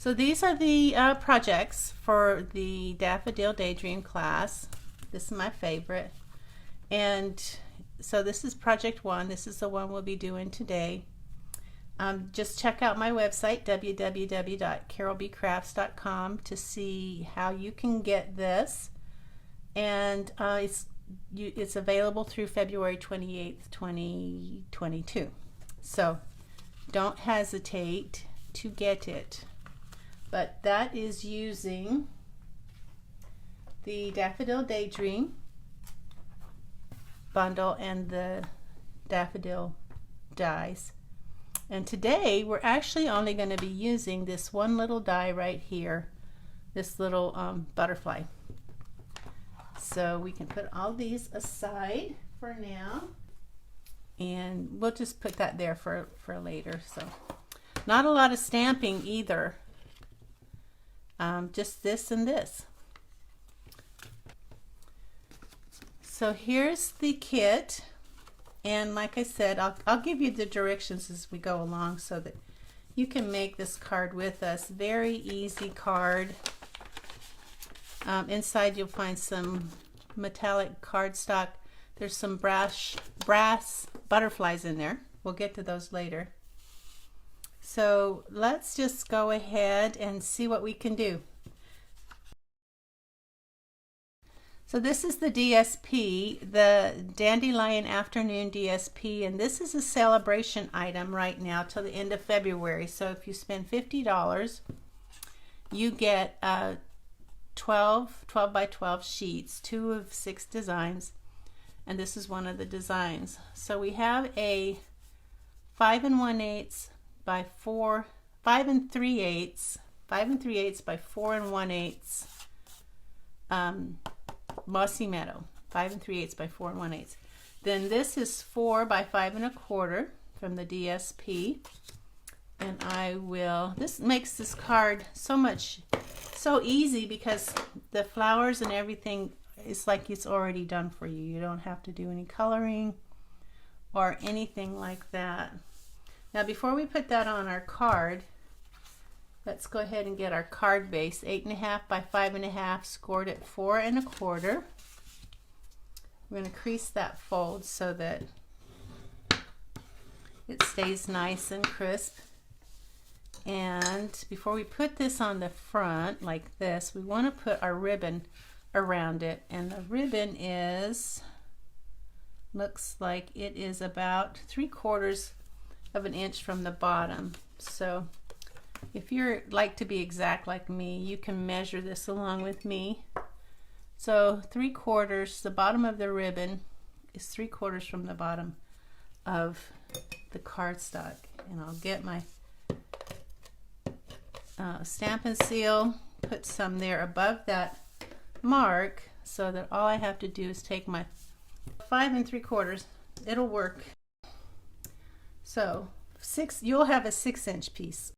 So these are the projects for the Daffodil Daydream class. This is my favorite. And so this is project 1. This is the one we'll be doing today. Just check out my website, www.carolbcrafts.com, to see how you can get this. And it's available through February 28th, 2022. So don't hesitate to get it. But that is using the Daffodil Daydream bundle and the daffodil dies. And today we're actually only going to be using this one little die right here, this little butterfly. So we can put all these aside for now, and we'll just put that there for later. So not a lot of stamping either, just this and this. So here's the kit, and like I said, I'll give you the directions as we go along so that you can make this card with us. Very easy card. Inside you'll find some metallic cardstock. There's some brass butterflies in there. We'll get to those later. So let's just go ahead and see what we can do. So this is the DSP, the Dandelion Afternoon DSP, and this is a celebration item right now till the end of February. So if you spend $50, you get 12 by 12 sheets, 2 of 6 designs, and this is one of the designs. So we have a 5 3/8 by 4 1/8 Mossy Meadow, 5 3/8 by 4 1/8. Then this is 4 by 5 1/4 from the DSP, and this makes this card so easy because the flowers and everything is like it's already done for you. You don't have to do any coloring or anything like that. Now before we put that on our card, let's go ahead and get our card base, 8 1/2 by 5 1/2, scored at 4 1/4. We're going to crease that fold so that it stays nice and crisp. And before we put this on the front like this, we want to put our ribbon around it, and the ribbon looks like it is about 3/4 of an inch from the bottom. So if you're like to be exact like me, you can measure this along with me. So 3/4, the bottom of the ribbon is 3/4 from the bottom of the cardstock. And I'll get my Stampin' seal, put some there above that mark so that all I have to do is take my 5 3/4. It'll work. So you'll have a 6-inch piece.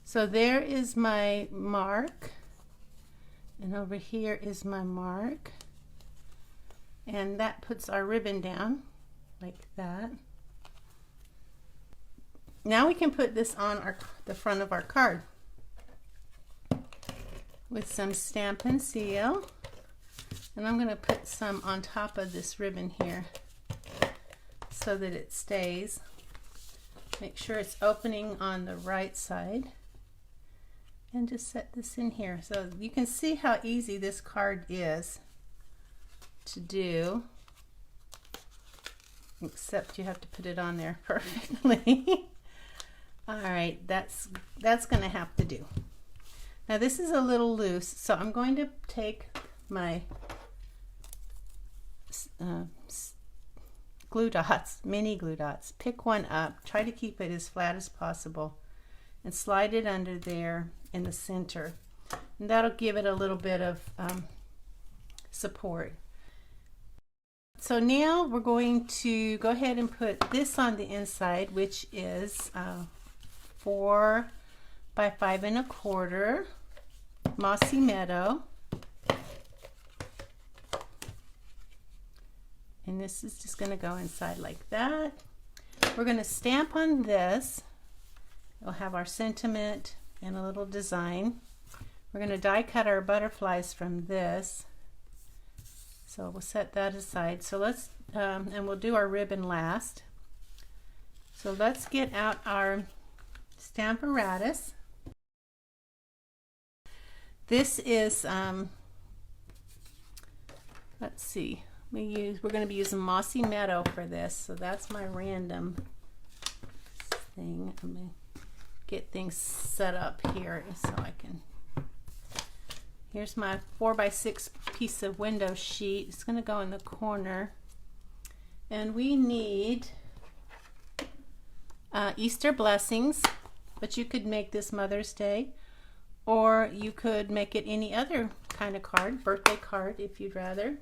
So there is my mark, and over here is my mark, and that puts our ribbon down like that. Now we can put this on the front of our card with some Stampin' seal, and I'm going to put some on top of this ribbon here so that it stays. Make sure it's opening on the right side, and just set this in here so you can see how easy this card is to do, except you have to put it on there perfectly. All right, that's going to have to do. Now this is a little loose, so I'm going to take my glue dots, mini glue dots, pick one up, try to keep it as flat as possible, and slide it under there in the center, and that'll give it a little bit of support. So now we're going to go ahead and put this on the inside, which is 4 by 5 1/4 Mossy Meadow. And this is just going to go inside like that. We're going to stamp on this. We'll have our sentiment and a little design. We're going to die cut our butterflies from this. So we'll set that aside. So let's, and we'll do our ribbon last. So let's get out our Stamparatus. This is, let's see, we're going to be using Mossy Meadow for this. So that's my random thing. I'm going to get things set up here so I can. Here's my 4x6 piece of window sheet. It's going to go in the corner. And we need Easter blessings, but you could make this Mother's Day, or you could make it any other kind of card, birthday card if you'd rather.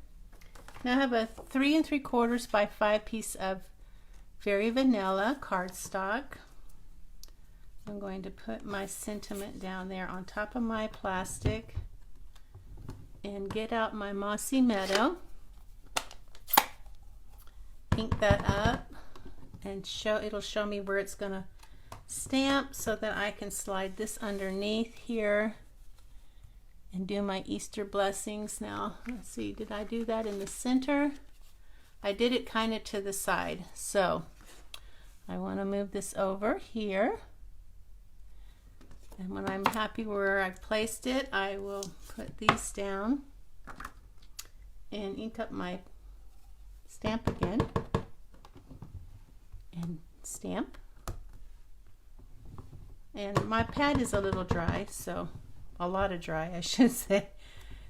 Now I have a 3 3/4 by 5 piece of Very Vanilla cardstock. I'm going to put my sentiment down there on top of my plastic and get out my Mossy Meadow, ink that up, and it'll show me where it's going to stamp so that I can slide this underneath here and do my Easter blessings. Now let's see, did I do that in the center? I did it kind of to the side, so I want to move this over here. And when I'm happy where I've placed it, I will put these down and ink up my stamp again and stamp. And my pad is a little dry, so a lot of dry I should say.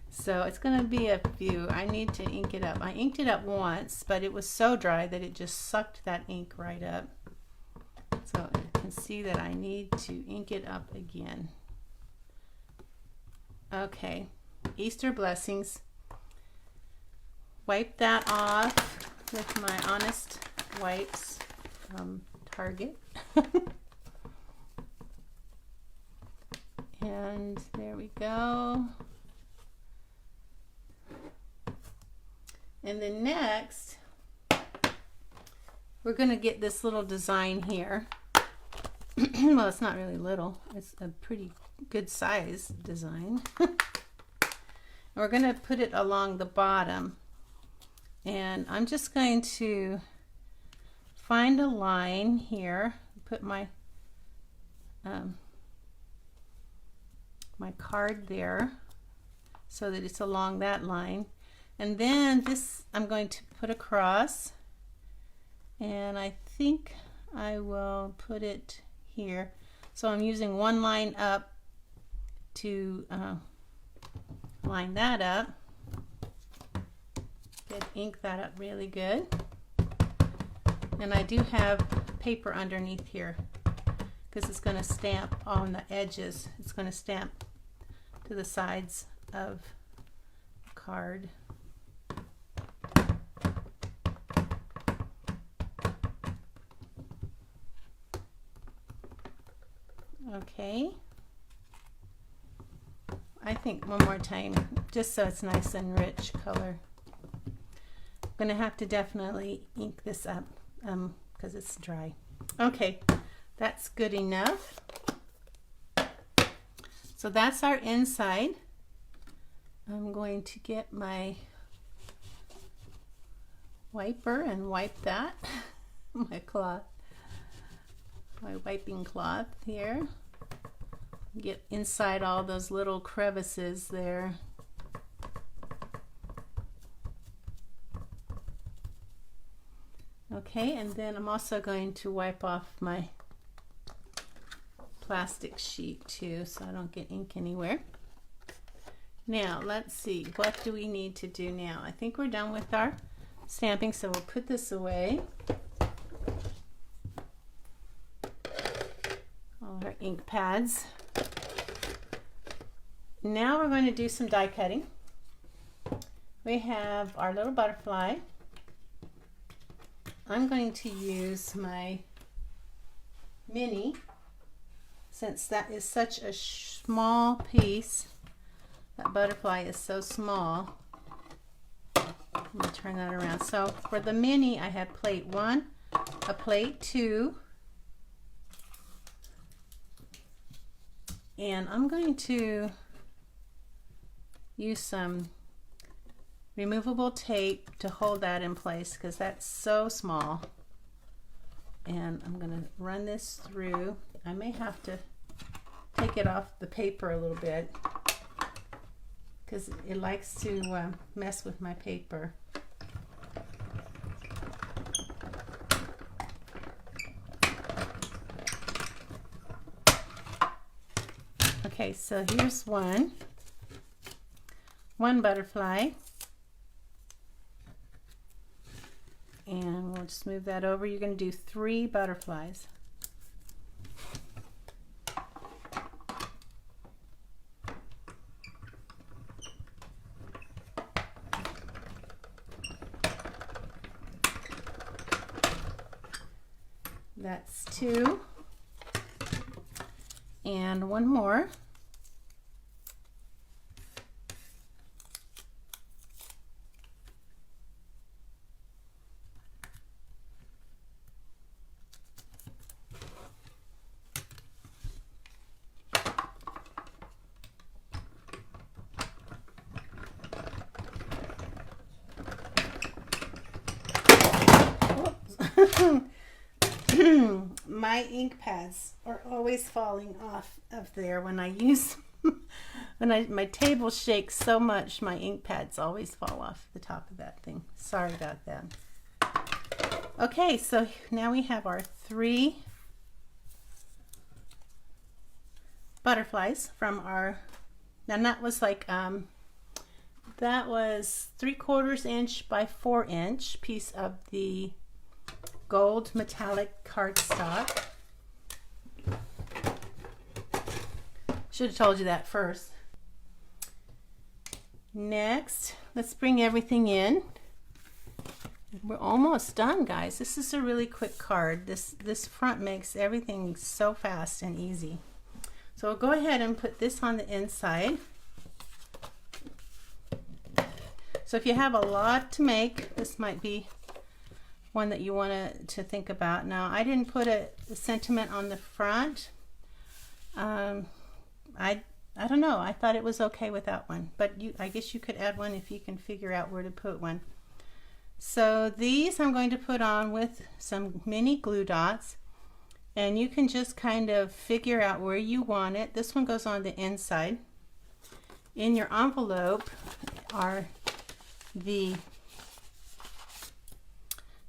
So it's going to be a few. I need to ink it up. I inked it up once, but it was so dry that it just sucked that ink right up. So you can see that I need to ink it up again. Okay, Easter blessings. Wipe that off with my Honest Wipes from Target. And there we go. And then next, we're going to get this little design here. Well, it's not really little. It's a pretty good size design. And we're going to put it along the bottom. And I'm just going to find a line here, put my my card there so that it's along that line. And then this I'm going to put across, and I think I will put it here. So I'm using one line up to line that up. Good, ink that up really good. And I do have paper underneath here because it's going to stamp on the edges. It's going to stamp to the sides of the card. Okay, I think one more time just so it's nice and rich color. I'm gonna have to definitely ink this up because it's dry. Okay, that's good enough. So that's our inside. I'm going to get my wiper and wipe that my cloth, my wiping cloth here. Get inside all those little crevices there. Okay, and then I'm also going to wipe off my plastic sheet too so I don't get ink anywhere. Now let's see, what do we need to do now? I think we're done with our stamping, so we'll put this away. All our ink pads. Now we're going to do some die cutting. We have our little butterfly. I'm going to use my mini, since that is such a small piece. That butterfly is so small. I'm I'm going to turn that around. So for the mini, I have plate 1, a plate 2, and I'm going to use some removable tape to hold that in place because that's so small. And I'm going to run this through. I may have to take it off the paper a little bit because it likes to mess with my paper. Okay, so here's one butterfly, and we'll just move that over. You're going to do 3 butterflies. That's 2, and one more. My ink pads are always falling off of there when I use my table shakes so much, my ink pads always fall off the top of that thing. Sorry about that. Okay, so now we have our 3 butterflies from our, now that was like that was 3/4 inch by 4 inch piece of the gold metallic cardstock. Should have told you that first. Next, let's bring everything in. We're almost done, guys. This is a really quick card. This front makes everything so fast and easy. So we'll go ahead and put this on the inside. So if you have a lot to make, this might be one that you want to think about. Now, I didn't put a sentiment on the front. I don't know. I thought it was okay without one, but I guess you could add one if you can figure out where to put one. So these I'm going to put on with some mini glue dots, and you can just kind of figure out where you want it. This one goes on the inside. In your envelope are the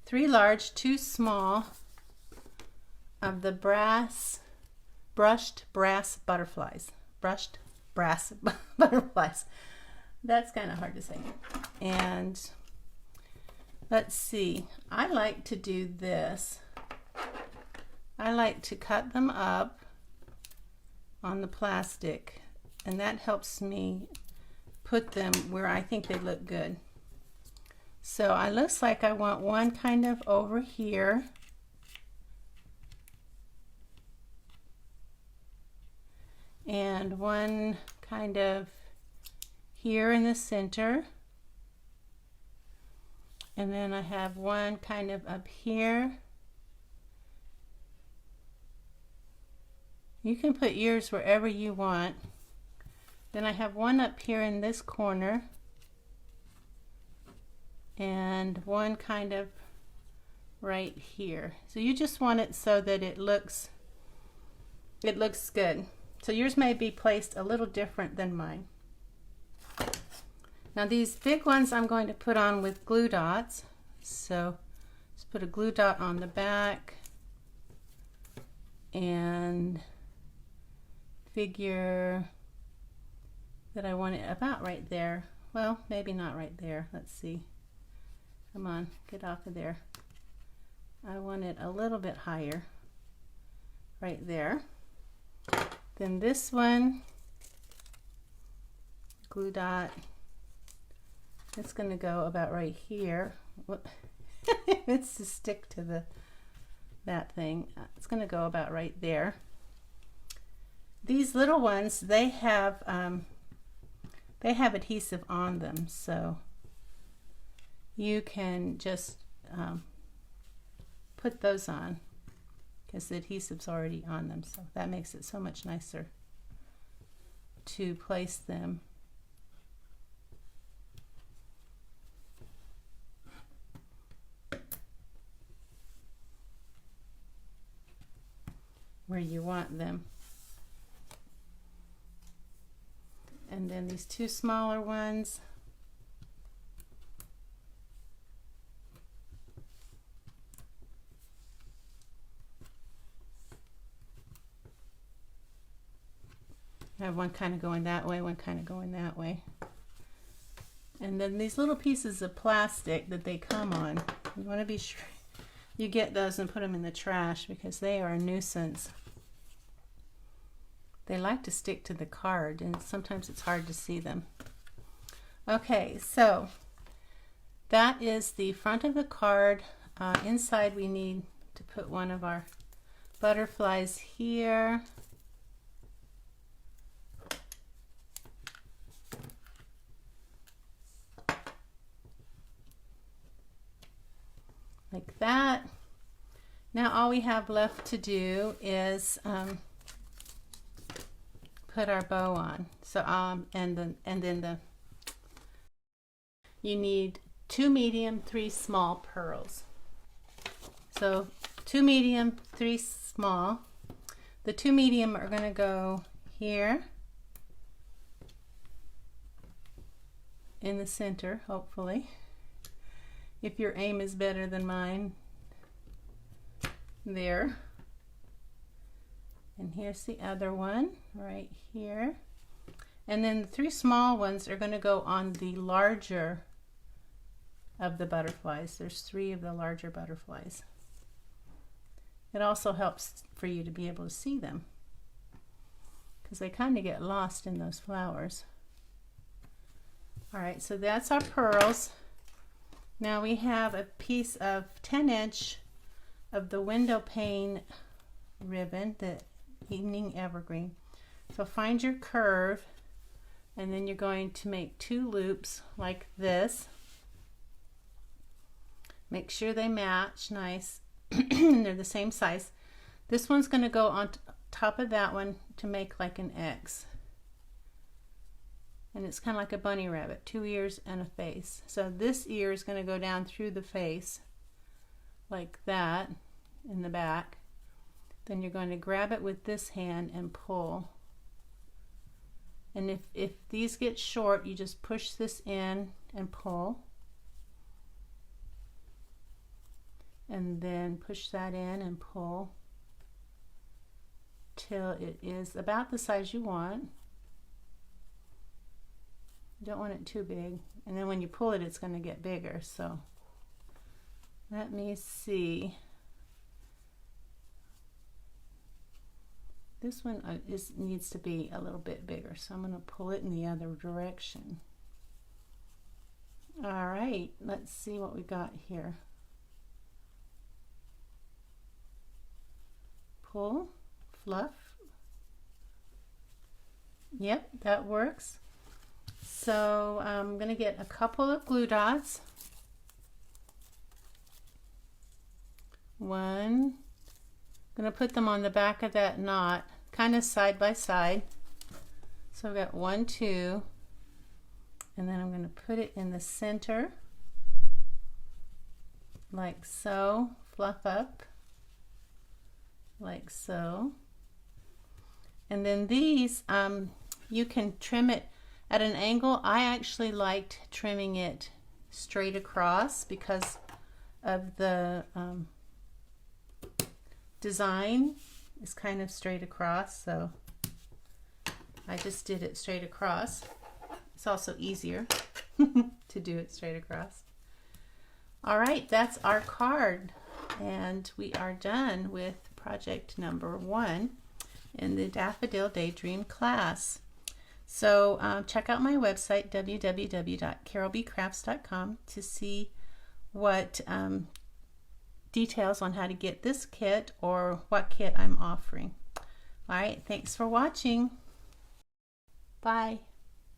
3 large, 2 small of the brushed brass butterflies. Brushed brass butterflies. That's kind of hard to say. And let's see. I like to do this. I like to cut them up on the plastic, and that helps me put them where I think they look good. So it looks like I want one kind of over here. And one kind of here in the center. And then I have one kind of up here. You can put yours wherever you want. Then I have one up here in this corner. And one kind of right here. So you just want it so that it looks good. So yours may be placed a little different than mine. Now these big ones I'm going to put on with glue dots. So let's put a glue dot on the back and figure that I want it about right there. Well, maybe not right there. Let's see. Come on, get off of there. I want it a little bit higher right there. Then this one, glue dot, it's going to go about right here. It's to stick to that thing. It's going to go about right there. These little ones, they have adhesive on them, so you can just put those on because the adhesive's already on them, so that makes it so much nicer to place them. Where you want them. And then these two smaller ones, I have one kind of going that way, one kind of going that way. And then these little pieces of plastic that they come on, you want to be sure you get those and put them in the trash because they are a nuisance. They like to stick to the card and sometimes it's hard to see them. Okay, so that is the front of the card. Inside we need to put one of our butterflies here. Like that. Now all we have left to do is put our bow on. So and then you need 2 medium, 3 small pearls. So 2 medium, 3 small. The 2 medium are going to go here in the center, hopefully. If your aim is better than mine, there. And here's the other one right here. And then the 3 small ones are going to go on the larger of the butterflies. There's 3 of the larger butterflies. It also helps for you to be able to see them because they kind of get lost in those flowers. All right, so that's our pearls. Now we have a piece of 10" of the window pane ribbon, the evening evergreen. So find your curve and then you're going to make 2 loops like this. Make sure they match nice. They're the same size. This one's going to go on top of that one to make like an X. And it's kind of like a bunny rabbit, 2 ears and a face. So this ear is going to go down through the face like that in the back. Then you're going to grab it with this hand and pull. And if these get short, you just push this in and pull. And then push that in and pull till it is about the size you want. You don't want it too big, and then when you pull it, it's going to get bigger. So let me see. This one needs to be a little bit bigger, so I'm going to pull it in the other direction. All right, let's see what we got here. Pull, fluff. Yep, that works. So I'm going to get a couple of glue dots. One. I'm going to put them on the back of that knot, kind of side by side. So I've got 1, 2, and then I'm going to put it in the center, like so. Fluff up, like so. And then these, you can trim it at an angle. I actually liked trimming it straight across because of the design is kind of straight across, so I just did it straight across. It's also easier to do it straight across. All right, that's our card, and we are done with project number 1 in the Daffodil Daydream class. So check out my website, www.carolbcrafts.com, to see what details on how to get this kit or what kit I'm offering. All right, thanks for watching. Bye.